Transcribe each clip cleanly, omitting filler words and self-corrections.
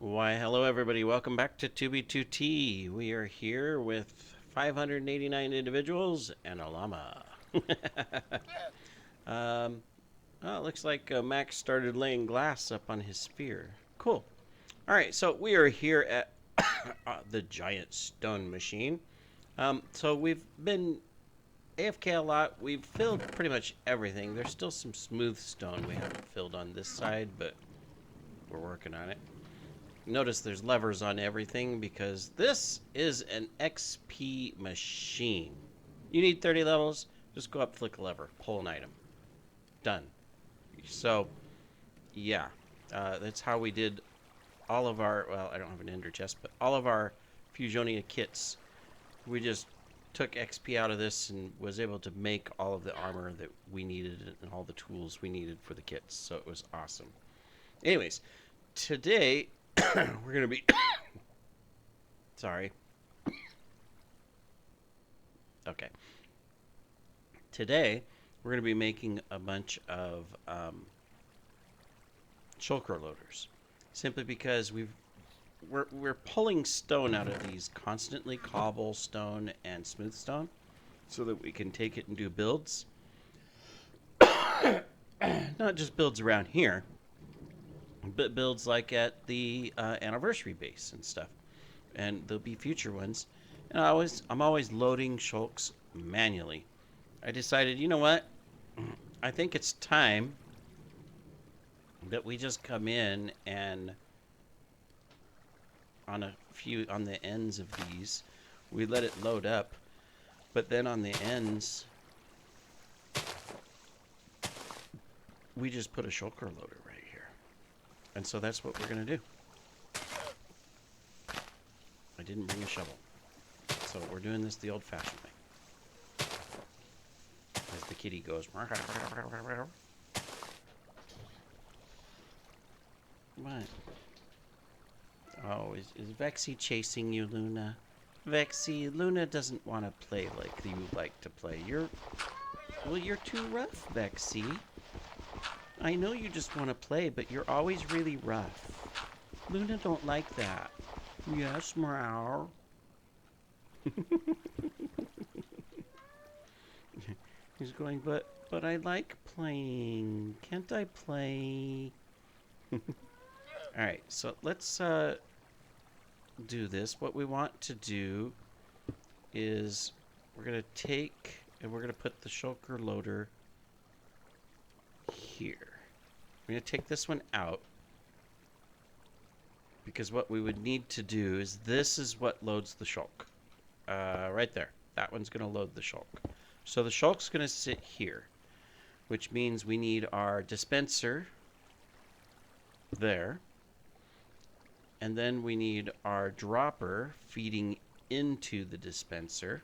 Why, hello everybody. Welcome back to 2B2T. We are here with 589 individuals and a llama. um, well, it looks like Max started laying glass up on his sphere. Cool. All right, so we are here at the giant stone machine. So we've been AFK a lot. We've filled pretty much everything. There's still some smooth stone we haven't filled on this side, but we're working on it. Notice there's levers on everything because this is an XP machine. You need 30 levels, just go up, flick a lever, pull an item. Done. So, yeah, that's how we did all of our, well, I don't have an ender chest, but all of our Fusionia kits. We just took XP out of this and was able to make all of the armor that we needed and all the tools we needed for the kits. So it was awesome. Anyways, today we're going to be sorry. Okay. Today, we're going to be making a bunch of shulker loaders. Simply because we're pulling stone out of these constantly, cobblestone and smooth stone, so that we can take it and do builds. Not just builds around here, but builds like at the anniversary base and stuff. And there'll be future ones. And I'm always loading shulks manually. I decided, you know what? I think it's time that we just come in and on the ends of these, we let it load up, but then on the ends, we just put a shulker loader right here. And so that's what we're going to do. I didn't bring a shovel. So we're doing this the old-fashioned way. As the kitty goes. What? Oh, is Vexy chasing you, Luna? Vexy, Luna doesn't want to play like you like to play. Well, you're too rough, Vexy. I know you just want to play, but you're always really rough. Luna don't like that. Yes, meow. He's going, but I like playing. Can't I play? Alright, so let's do this. What we want to do is we're going to take and we're going to put the shulker loader here. We're going to take this one out because what we would need to do is this is what loads the shulk. Right there. That one's going to load the shulk. So the shulk's going to sit here, which means we need our dispenser there. And then we need our dropper feeding into the dispenser.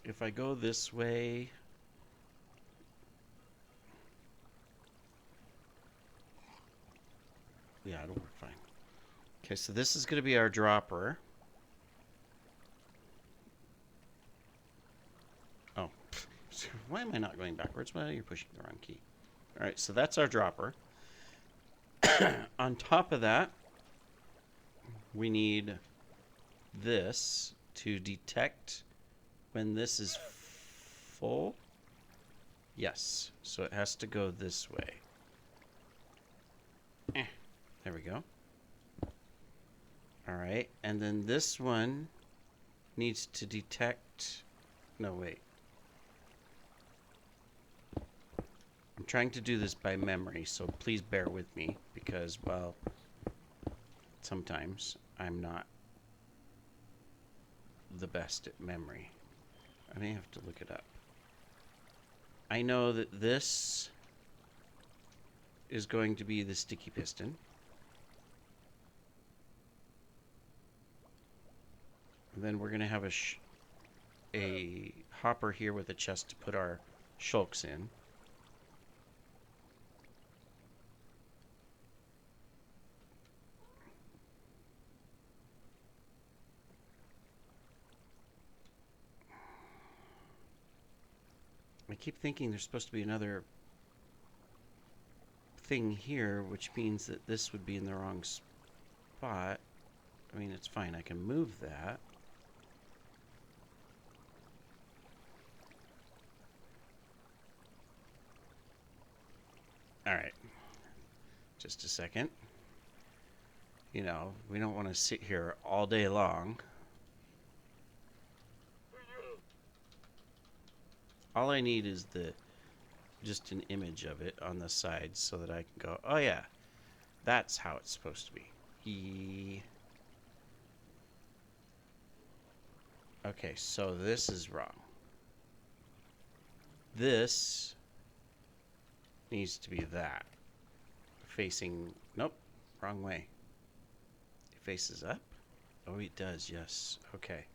If I go this way, yeah, it'll work fine. Okay, so this is going to be our dropper. Oh, why am I not going backwards? Well, you're pushing the wrong key. All right, so that's our dropper. On top of that, we need this to detect when this is full. Yes, so it has to go this way. There we go. All right, and then this one needs to detect. No, wait. I'm trying to do this by memory, so please bear with me because, well, sometimes I'm not the best at memory. I may have to look it up. I know that this is going to be the sticky piston. And then we're going to have a hopper here with a chest to put our shulks in. I keep thinking there's supposed to be another thing here, which means that this would be in the wrong spot. I mean, it's fine. I can move that. All right. Just a second. You know, we don't want to sit here all day long. All I need is just an image of it on the side so that I can go, oh yeah, that's how it's supposed to be. Okay, so this is wrong. This needs to be that. Facing, nope, wrong way. It faces up? Oh, it does, yes. Okay.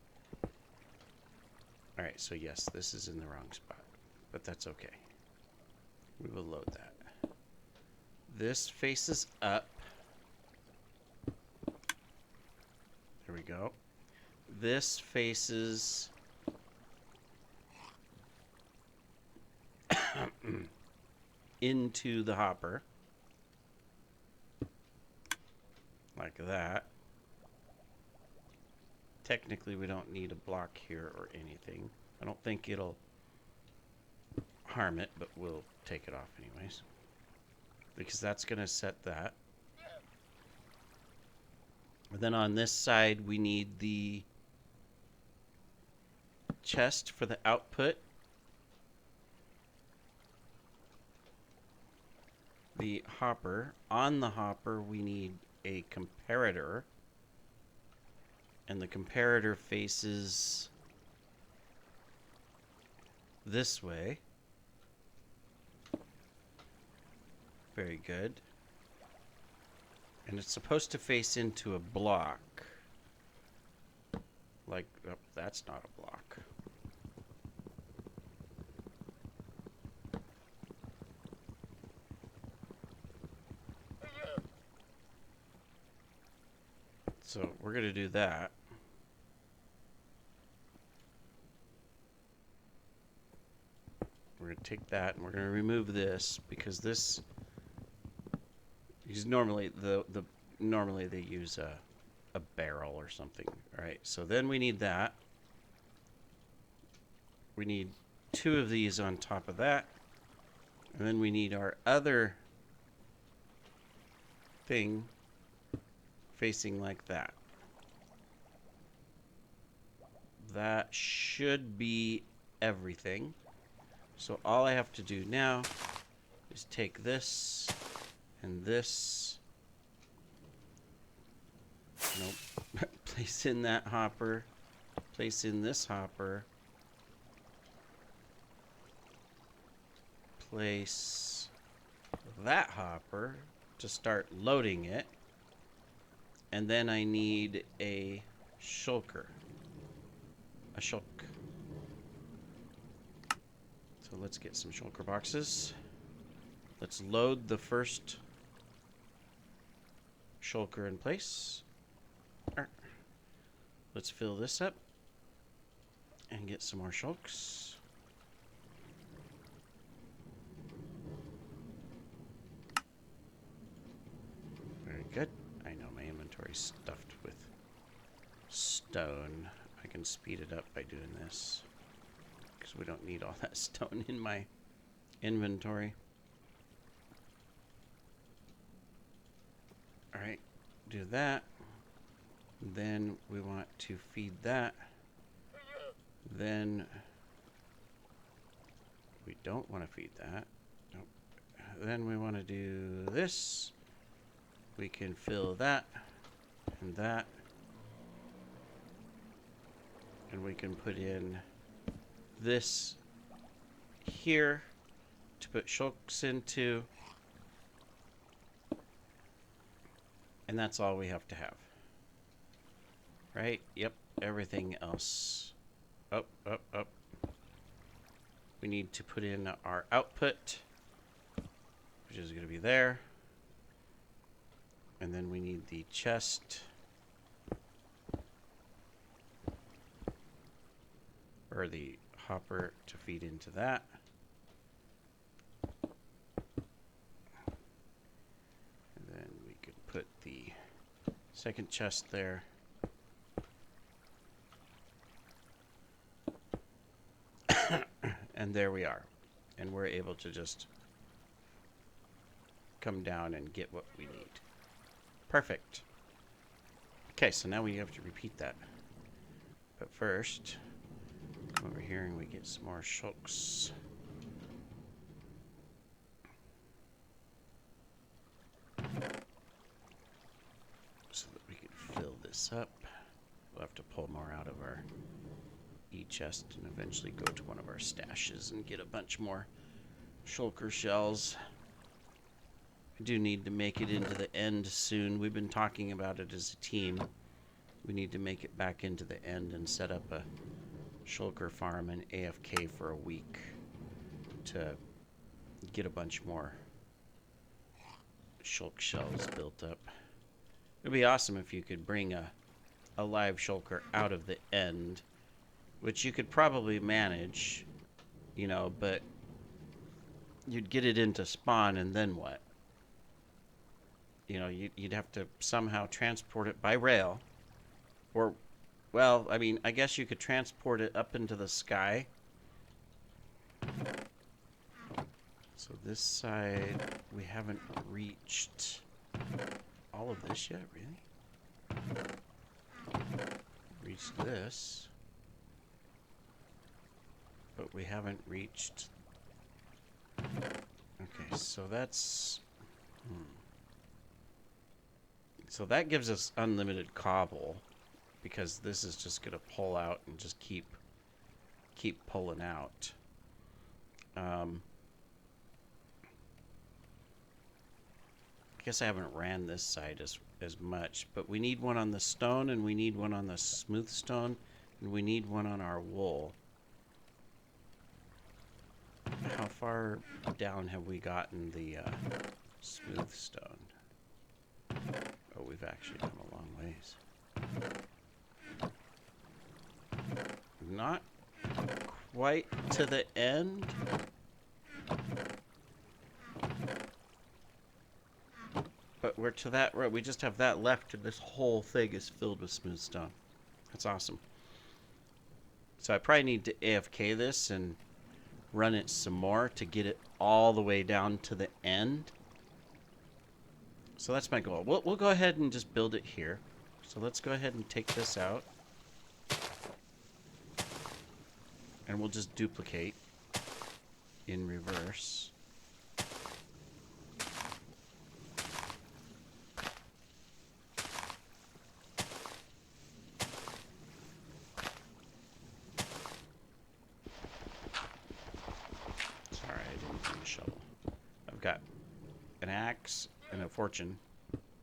All right, so yes, this is in the wrong spot, but that's okay. We will load that. This faces up. There we go. This faces into the hopper. Like that. Technically, we don't need a block here or anything. I don't think it'll harm it, but we'll take it off anyways. Because that's going to set that. And then on this side, we need the chest for the output. The hopper. On the hopper, we need a comparator. And the comparator faces this way. Very good. And it's supposed to face into a block. Like, oh, that's not a block. So we're going to do that. We're going to take that and we're going to remove this because this is normally normally they use a barrel or something. All right. So then we need that. We need 2 of these on top of that. And then we need our other thing facing like that. That should be everything. So all I have to do now is take this and this. Nope. Place in that hopper. Place in this hopper. Place that hopper to start loading it. And then I need a shulker. A shulk. So let's get some shulker boxes. Let's load the first shulker in place. Let's fill this up and get some more shulks. Very good. I know my inventory's stuffed with stone. I can speed it up by doing this because we don't need all that stone in my inventory. All right, do that. Then we want to feed that. Then we don't want to feed that. Nope. Then we want to do this. We can fill that and that. And we can put in this here to put shulks into. And that's all we have to have. Right? Yep. Everything else. Up, up, up. We need to put in our output, which is going to be there. And then we need the chest. Or the hopper to feed into that. put the second chest there. And there we are. And we're able to just come down and get what we need. Perfect. Okay, so now we have to repeat that. But first, come over here and we get some more shulks. So that we can fill this up. We'll have to pull more out of our chest and eventually go to one of our stashes and get a bunch more shulker shells. I do need to make it into the end soon. We've been talking about it as a team. We need to make it back into the end and set up a shulker farm in AFK for a week to get a bunch more shulk shells built up. It'd be awesome if you could bring a live shulker out of the end, which you could probably manage, you know, but you'd get it into spawn and then what? You know, you'd have to somehow transport it by rail. Or, well, I mean, I guess you could transport it up into the sky. So this side, we haven't reached all of this yet, really? Reached this. But we haven't reached... Okay, so that's... So that gives us unlimited cobble, because this is just going to pull out and just keep pulling out. I guess I haven't ran this side as much, but we need one on the stone, and we need one on the smooth stone, and we need one on our wool. How far down have we gotten the smooth stone? Oh, we've actually come a long ways. Not quite to the end. But we're to that road. We just have that left, and this whole thing is filled with smooth stone. That's awesome. So I probably need to AFK this and run it some more to get it all the way down to the end. So that's my goal. We'll go ahead and just build it here. So let's go ahead and take this out. And we'll just duplicate in reverse. Sorry, I didn't bring a shovel. I've got an axe and a fortune,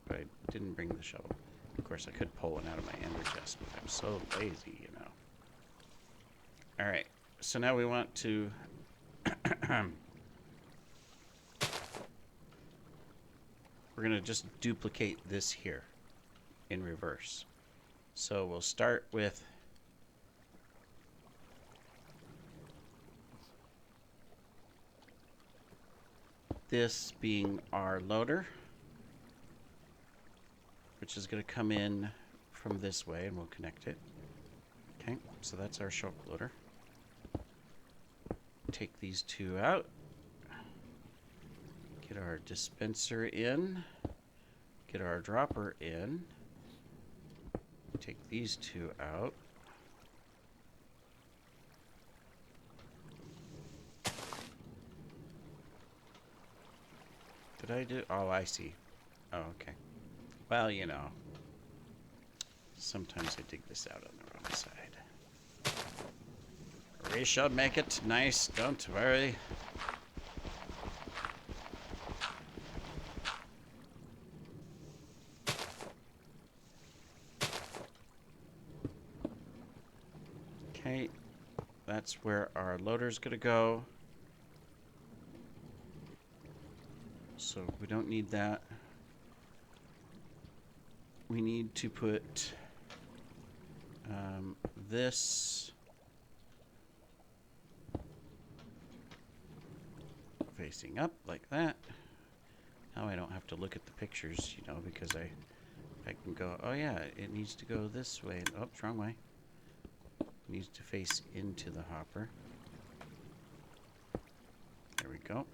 but I didn't bring the shovel. Of course, I could pull one out of my ender chest, but I'm so lazy, you know. Alright, so now we want to... We're going to just duplicate this here in reverse. So we'll start with... this being our loader, which is going to come in from this way, and we'll connect it. Okay, so that's our shulk loader. Take these two out. Get our dispenser in. Get our dropper in. Take these two out. Did I do? Oh, I see. Oh, okay. Well, you know. Sometimes I dig this out on the wrong side. We shall make it nice, don't worry. Okay, that's where our loader's gonna go. So we don't need that. We need to put this facing up like that. Now I don't have to look at the pictures, you know, because I can go, oh yeah, it needs to go this way. Oh, wrong way. It needs to face into the hopper. There we go.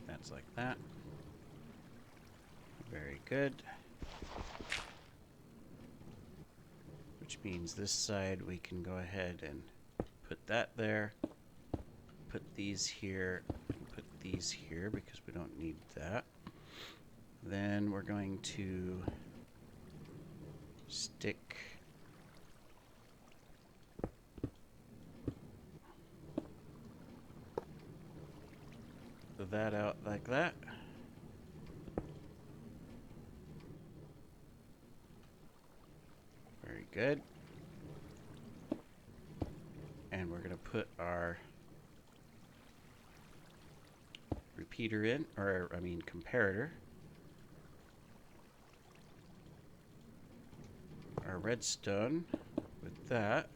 That's like that. Very good. Which means this side we can go ahead and put that there. Put these here, and put these here because we don't need that. Then we're going to stick that out like that. Very good. And we're going to put our repeater in, or I mean comparator. Our redstone with that.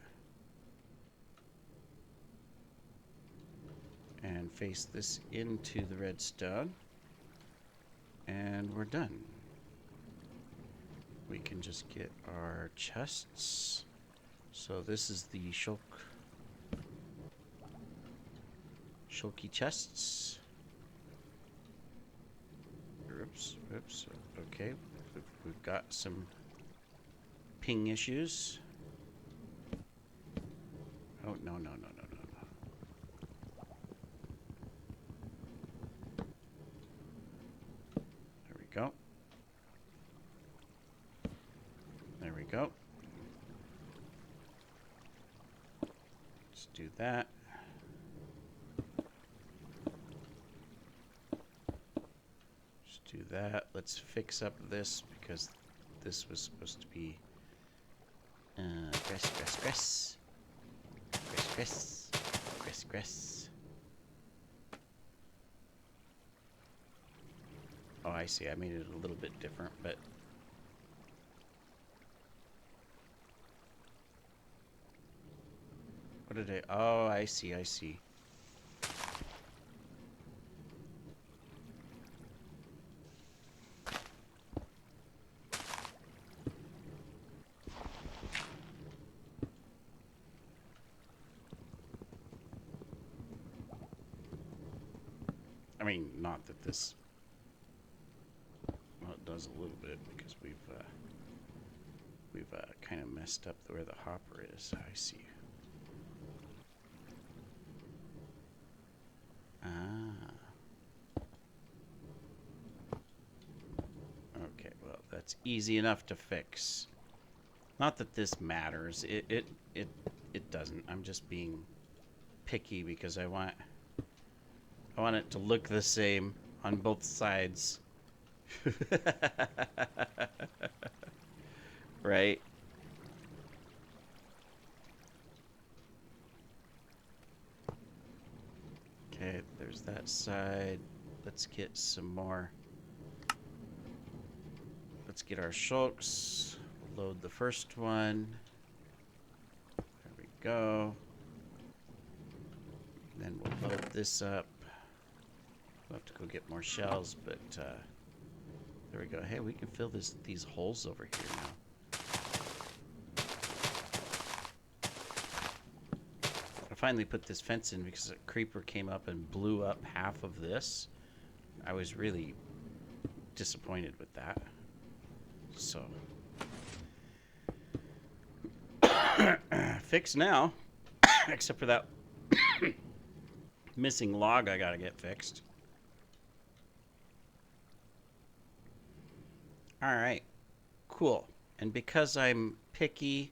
And face this into the redstone. And we're done. We can just get our chests. So this is the shulky chests. Oops. Okay, we've got some ping issues. Oh, no. There we go. There we go. Let's do that. Just do that. Let's fix up this because this was supposed to be grass. Oh, I see. I made it a little bit different, but what did I? Oh, I see. I mean, not that this. Well, it does a little bit because we've kind of messed up where the hopper is. I see. Okay, well, that's easy enough to fix. Not that this matters. It doesn't. I'm just being picky because I want it to look the same on both sides. Right? Okay, there's that side. Let's get some more. Let's get our shulks. Load the first one. There we go. Then we'll load this up. We'll have to go get more shells, but there we go. Hey, we can fill these holes over here now. I finally put this fence in because a creeper came up and blew up half of this. I was really disappointed with that. So fixed now, except for that missing log I gotta get fixed. All right, cool. And because I'm picky,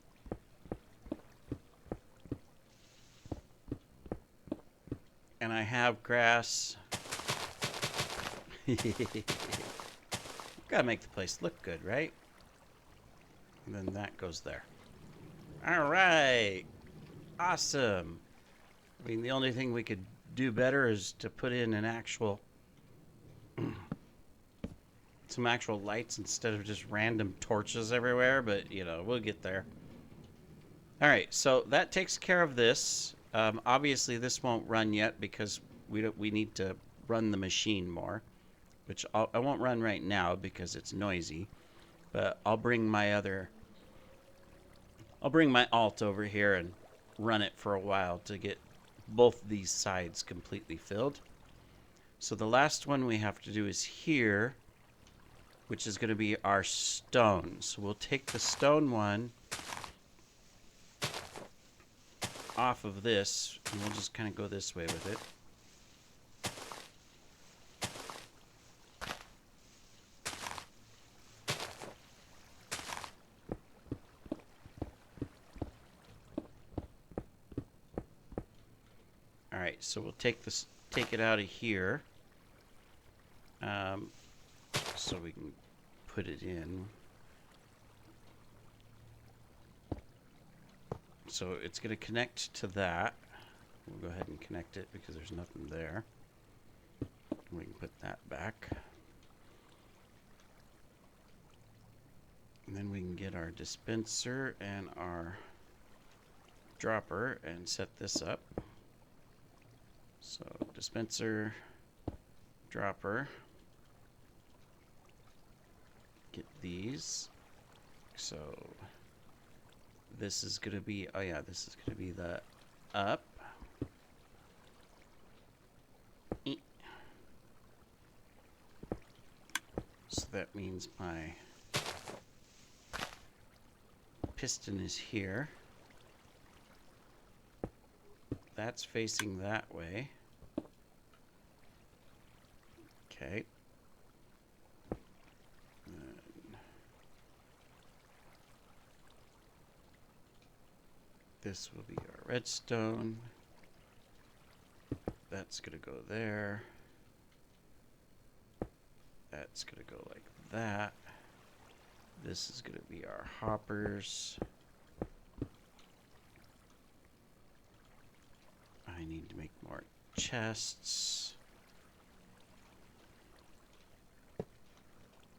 and I have grass, gotta make the place look good, right? And then that goes there. All right, awesome. I mean, the only thing we could do better is to put in an actual some actual lights instead of just random torches everywhere, but you know, we'll get there. All right, so that takes care of this. Obviously this won't run yet because we need to run the machine more, which I won't run right now because it's noisy, but I'll bring my alt over here and run it for a while to get both these sides completely filled. So the last one we have to do is here, which is going to be our stone. So we'll take the stone one off of this, and we'll just kind of go this way with it. All right, so we'll take it out of here, so we can put it in. So it's going to connect to that. We'll go ahead and connect it because there's nothing there. We can put that back. And then we can get our dispenser and our dropper and set this up. So dispenser, dropper, get these. So this is going to be, oh yeah, this is going to be the up. So that means my piston is here. That's facing that way. Okay. This will be our redstone. That's going to go there. That's going to go like that. This is going to be our hoppers. I need to make more chests.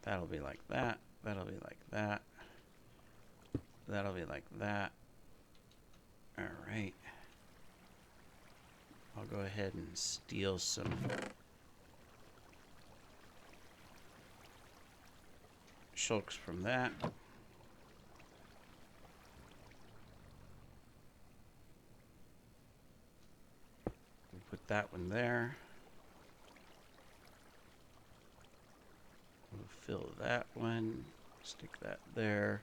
That'll be like that. That'll be like that. That'll be like that. All right. I'll go ahead and steal some shulks from that. We'll put that one there. We'll fill that one. Stick that there.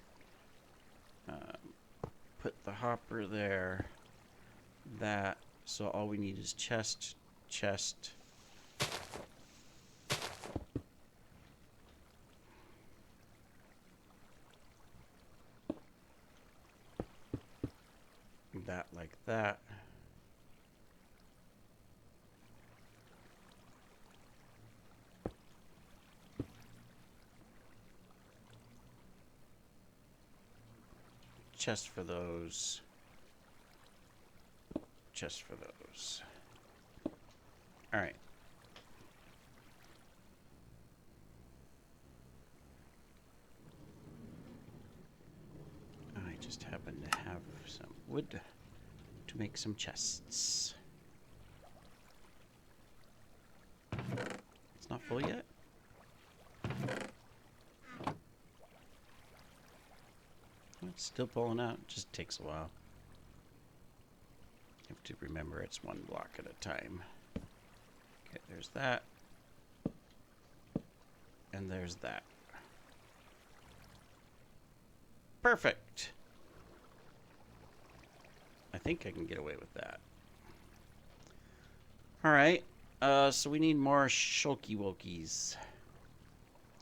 Put the hopper there. That. So all we need is chest, chest. That like that. Chest for those. Chest for those. All right. I just happen to have some wood to make some chests. It's not full yet. It's still pulling out. It just takes a while. You have to remember it's one block at a time. Okay, there's that. And there's that. Perfect. I think I can get away with that. Alright, so we need more shulky wokies.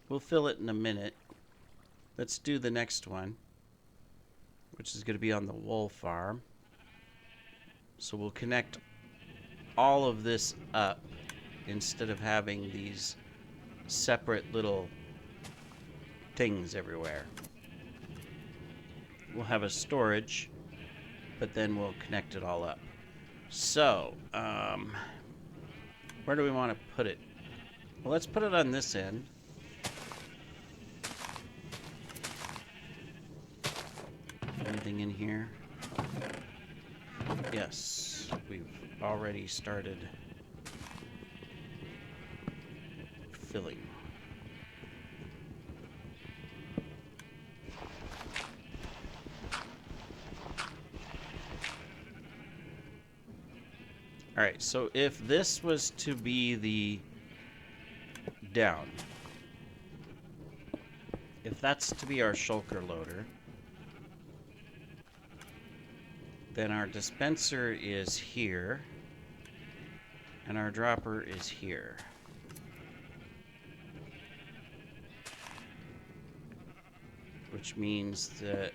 We'll fill it in a minute. Let's do the next one, which is going to be on the wool farm. So we'll connect all of this up instead of having these separate little things everywhere. We'll have a storage, but then we'll connect it all up. So, where do we want to put it? Well, let's put it on this end. Anything in here? Yes, we've already started filling. Alright, so if this was to be the down, if that's to be our shulker loader, then our dispenser is here, and our dropper is here. Which means that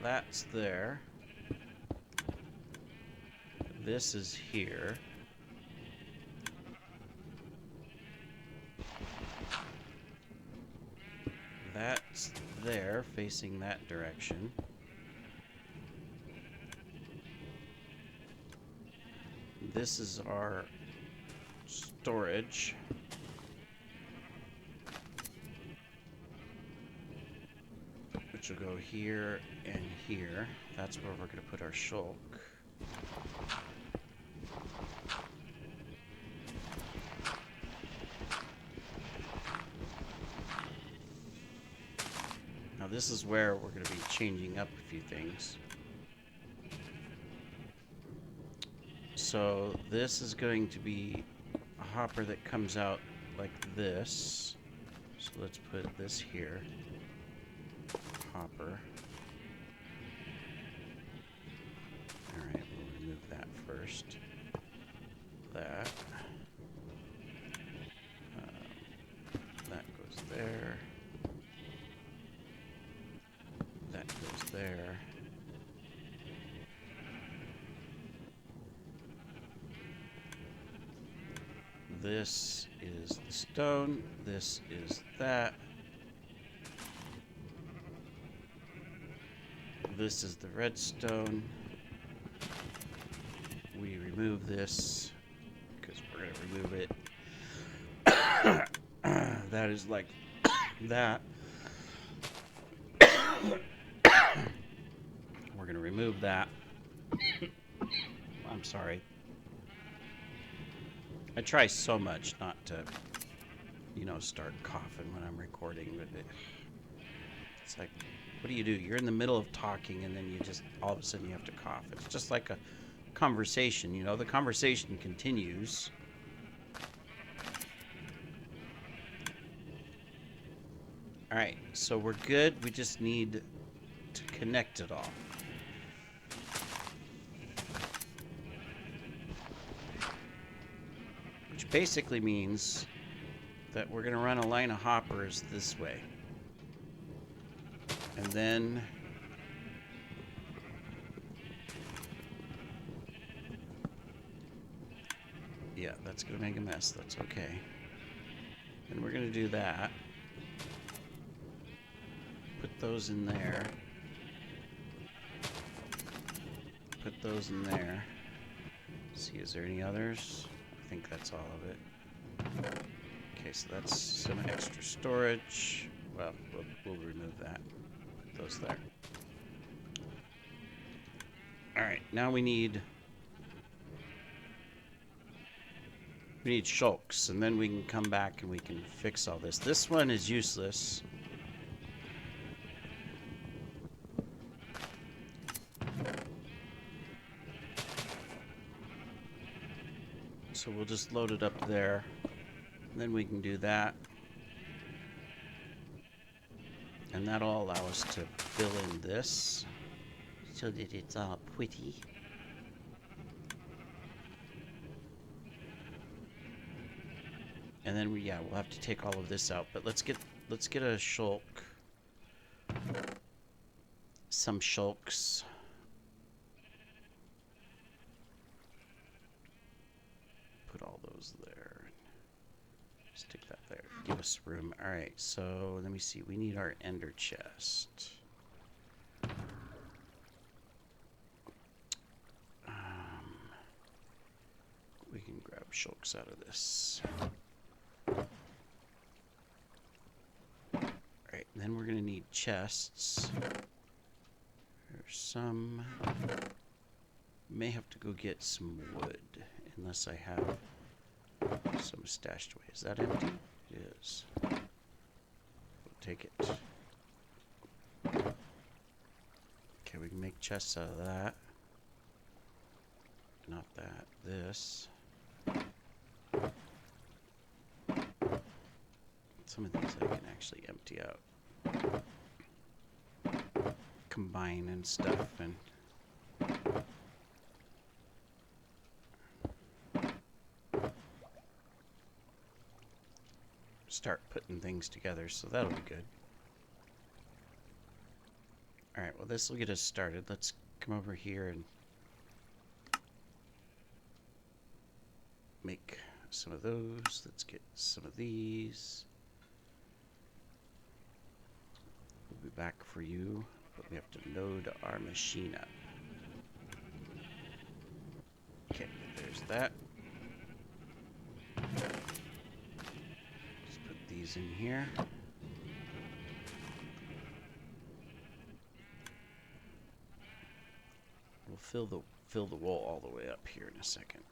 that's there. This is here. That's there, facing that direction. This is our storage. Which will go here and here. That's where we're going to put our shulk. Now this is where we're going to be changing up a few things. So this is going to be a hopper that comes out like this. So let's put this here. Hopper. Alright, we'll remove that first. That. That goes there. That goes there. This is the stone. This is that. This is the redstone. We remove this because we're going to remove it. That is like that. We're going to remove that. I'm sorry. I try so much not to, you know, start coughing when I'm recording, but it's like, what do? You're in the middle of talking and then you just, all of a sudden you have to cough. It's just like a conversation, you know, the conversation continues. All right, so we're good. We just need to connect it all. Which basically means that we're going to run a line of hoppers this way. And then yeah, that's going to make a mess. That's okay. And we're going to do that. Put those in there. Put those in there. Let's see, is there any others? I think that's all of it. Okay, so that's some extra storage. Well, we'll remove that. Put those there. Alright, now we need shulks, and then we can come back and we can fix all this. This one is useless. So we'll just load it up there. And then we can do that. And that'll allow us to fill in this so that it's all pretty. And then we'll have to take all of this out. But let's get a shulk. Some shulks. Put all those there. Stick that there. Give us room. All right. So let me see. We need our ender chest. We can grab shulks out of this. Alright, then we're going to need chests. There's some. May have to go get some wood unless I have some stashed away. Is that empty? It is. We'll take it. Okay, we can make chests out of that. Not that. This. Some of these I can actually empty out. Combine and stuff and start putting things together, so that'll be good. Alright, well this will get us started. Let's come over here and make some of those. Let's get some of these. We'll be back for you, but we have to load our machine up. Okay, there's that. Just put these in here. We'll fill the wall all the way up here in a second.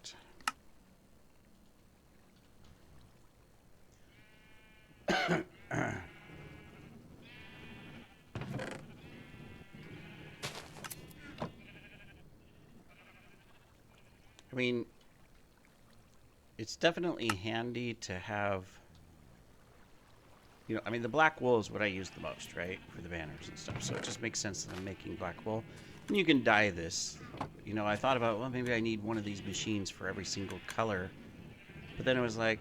I mean, it's definitely handy to have, you know, I mean, the black wool is what I use the most, right, for the banners and stuff. So it just makes sense that I'm making black wool. And you can dye this. You know, I thought about, well, maybe I need one of these machines for every single color. But then it was like,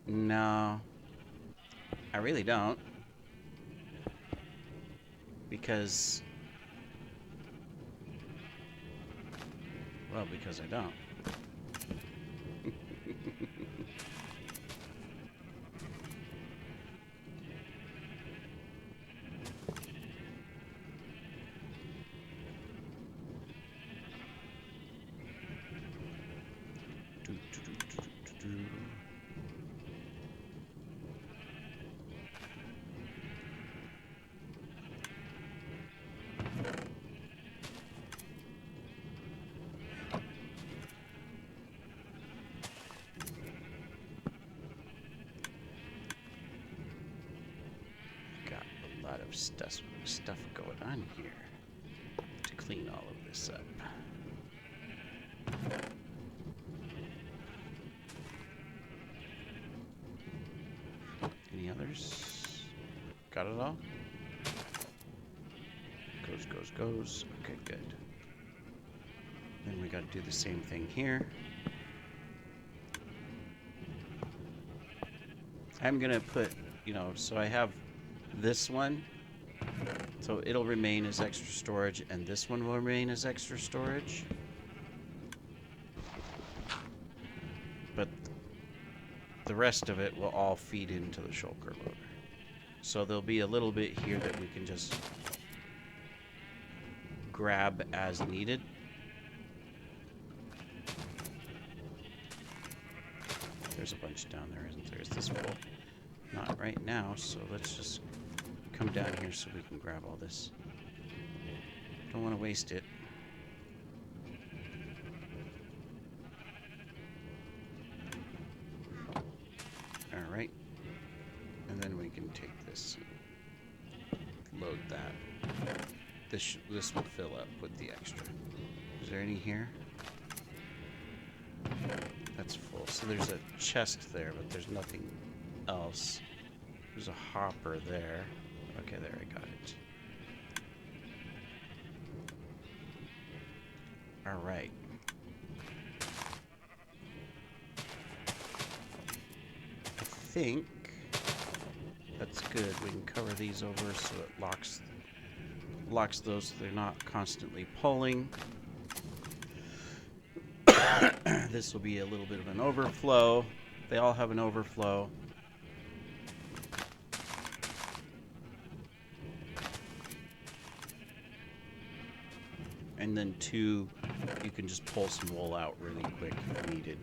no, I really don't. Because, well, because I don't. Stuff going on here to clean all of this up. Any others? Got it all? Goes. Okay, good. Then we got to do the same thing here. I'm gonna put, you know, so I have this one. So it'll remain as extra storage, and this one will remain as extra storage. But the rest of it will all feed into the shulker loader. So there'll be a little bit here that we can just grab as needed. There's a bunch down there, isn't there? Is this full? Not right now, so let's just come down here so we can grab all this. Don't want to waste it. Alright. And then we can take this and load that. This will fill up with the extra. Is there any here? That's full. So there's a chest there, but there's nothing else. There's a hopper there. Okay, there, I got it. All right. I think that's good. We can cover these over so it locks those so they're not constantly pulling. This will be a little bit of an overflow. They all have an overflow. And then two, you can just pull some wool out really quick if needed,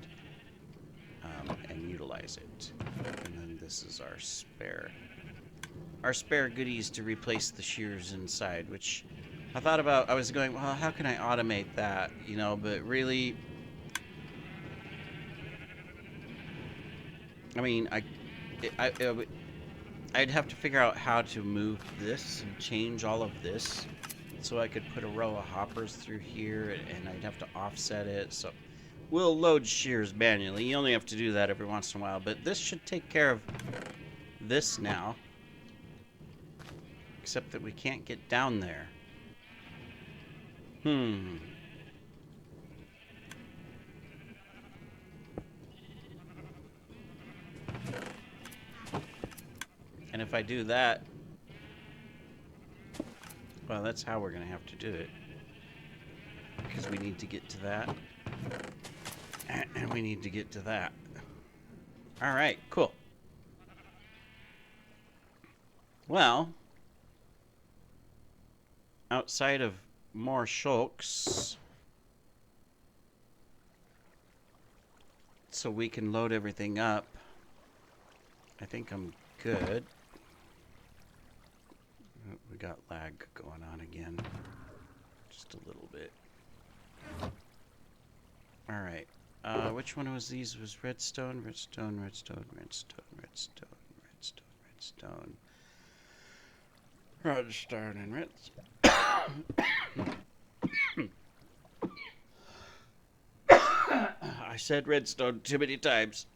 and utilize it. And then this is our spare goodies to replace the shears inside, which I thought about. I was going, well, how can I automate that? You know, but really, I mean, I'd have to figure out how to move this and change all of this so I could put a row of hoppers through here, and I'd have to offset it. So we'll load shears manually. You only have to do that every once in a while, but this should take care of this now. Except that we can't get down there. And if I do that, well, that's how we're going to have to do it. Because we need to get to that. And we need to get to that. Alright, cool. Well, outside of more shulks, so we can load everything up, I think I'm good. We got lag going on again. Just a little bit. Alright. Which one was these? Was redstone, redstone, redstone, redstone, redstone, redstone, redstone. Redstone and redstone. I said redstone too many times.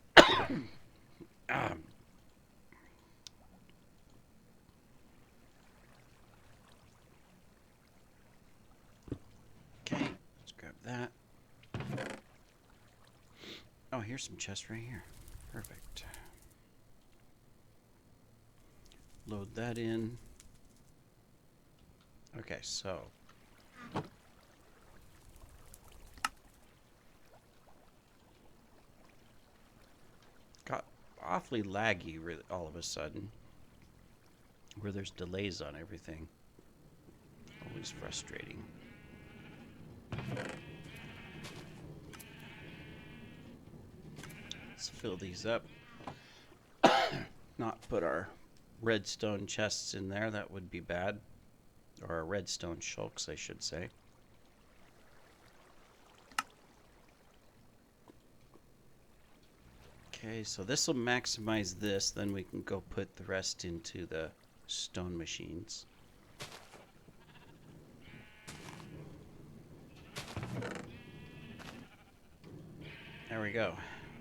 Okay, let's grab that. Oh, here's some chests right here. Perfect. Load that in. Okay, so got awfully laggy all of a sudden, where there's delays on everything. Always frustrating. Let's fill these up. Not put our redstone chests in there, that would be bad. Or our redstone shulks, I should say. Okay, so this will maximize this, then we can go put the rest into the stone machines. There we go.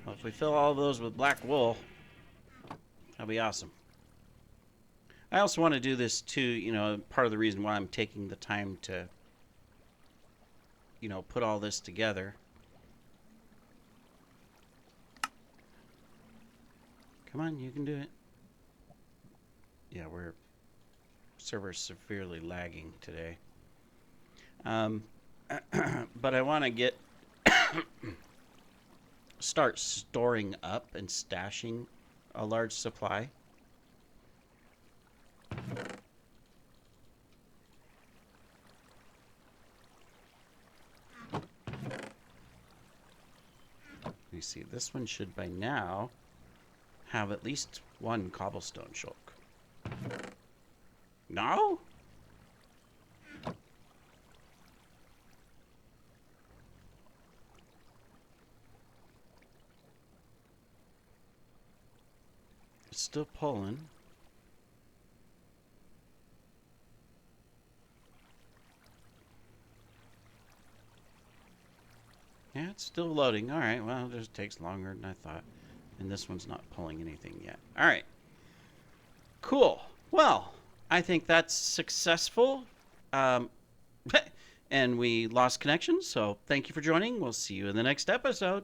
Well, if we fill all those with black wool, that'll be awesome. I also want to do this too, you know, part of the reason why I'm taking the time to, you know, put all this together. Come on, you can do it. Yeah, we're server's severely lagging today. But I want to get start storing up and stashing a large supply. You see, this one should by now have at least one cobblestone shulk. No? It's still pulling. Yeah, it's still loading. Alright, well, it just takes longer than I thought. And this one's not pulling anything yet. Alright. Cool. Well, I think that's successful. And we lost connection, so thank you for joining. We'll see you in the next episode.